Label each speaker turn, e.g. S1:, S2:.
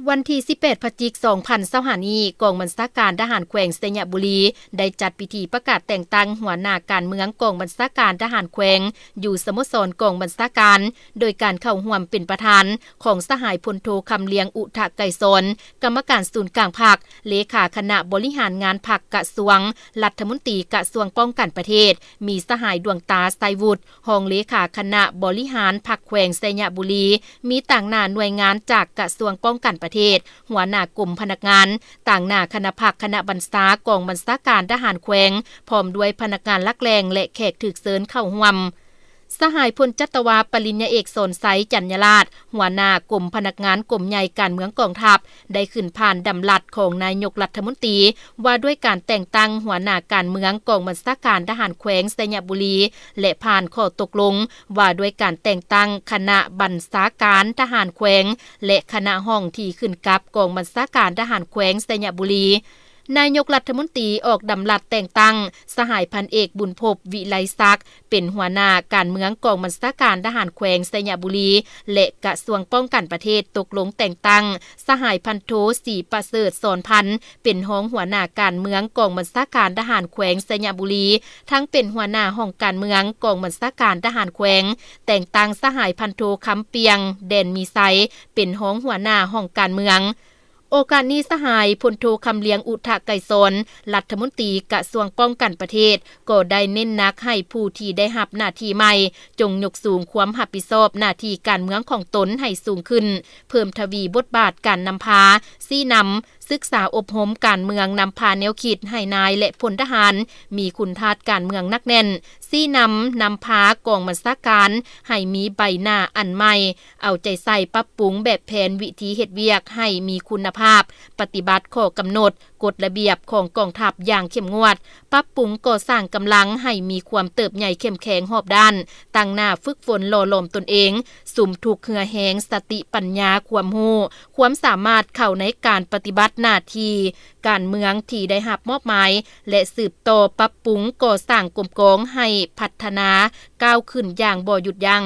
S1: วันที่18 พฤศจิกายน 2025 นี้กองบัญชาการทหารแขวงสัญบุรีได้จัดพิธีประกาศแต่งตั้งหัวหน้าการเมืองกองบัญชาการทหารแขวงอยู่สโมสรกองบัญชาการโดยการเข้าร่วมเป็นประธานของสหายพลโทคำเลียงอุทะไกรสนกรรมการศูนย์กลางพรรคเลขาคณะบริหารงานพรรคกระทรวงรัฐมนตรีกระทรวงป้องกันประเทศมีสหายดวงตาไสวุฒิรองเลขาคณะบริหารพรรคแขวงสัญบุรีมีต่างหน้าหน่วยงานจากกระทรวงป้องกันประเทศหัวหน้ากลุ่มพนักงานต่างหน้าคณะพักคณะบัญชากองบัญชาการทหารแขวงพร้อมด้วยพนักงานลักแรงและแขกถึกเชิญเข้าร่วมสหายพลจัตวาปริญญาเอกสนไซจัญญราชหัวหน้ากลุ่มพนักงานกลุ่มใหญ่การเมืองกองทัพได้ขึ้นผ่านดำรัสของนายกรัฐมนตรีว่าด้วยการแต่งตั้งหัวหน้าการเมืองกองบัญชาการทหารแขวงสัญบุรีและผ่านข้อตกลงว่าด้วยการแต่งตั้งคณะบัญชาการทหารแขวงและคณะห้องที่ขึ้นกับกองบัญชาการทหารแขวงสัญบุรีนายกรัฐมนตรีออกดำรัสแต่งตั้งสหายพันเอกบุญภพวิไลศักดิ์เป็นหัวหน้าการเมืองกองบัญชาการทหารแขวงสัญบุรีและกระทรวงป้องกันประเทศตกลงแต่งตั้งสหายพันโทศรีประเสริฐสอนพันธ์เป็นรองหัวหน้าการเมืองกองบัญชาการทหารแขวงสัญบุรีทั้งเป็นหัวหน้าห้องการเมืองกองบัญชาการทหารแขวงแต่งตั้งสหายพันโทคำเปียงแดนมีไซเป็นรองหัวหน้าห้องการเมืองโอกาสนี้สหายพลโทคำเลียงอุทะไกรสนรัฐมนตรีกระทรวงป้องกันประเทศก็ได้เน้นหนักให้ผู้ที่ได้รับหน้าที่ใหม่จงยกสูงความรับผิดชอบหน้าที่การเมืองของตนให้สูงขึ้นเพิ่มทวีบทบาทการนำพาซี่นำศึกษาอบรมการเมืองนำพาแนวคิดให้นายและพลทหารมีคุณธาตุการเมืองนักแน่นซี่นำพากองบัญชาการให้มีใบหน้าอันใหม่เอาใจใส่ปรับปรุงแบบแผนวิธีเฮ็ดเวียกให้มีคุณภาพปฏิบัติข้อกำหนดกฎระเบียบของกองทัพอย่างเข้มงวดปรับปรุงก่อสร้างกำลังให้มีความเติบใหญ่เข้มแข็งรอบด้านตั้งหน้าฝึกฝนหล่อหลอมตนเองสุ่มถูกเหือแหงสติปัญญาความรู้ความสามารถเข้าในการปฏิบัติหน้าที่การเมืองที่ได้รับมอบหมายและสืบต่อปรับปรุงก่อสร้างกลมกองให้พัฒนาก้าวขึ้นอย่างบ่หยุดยั้ง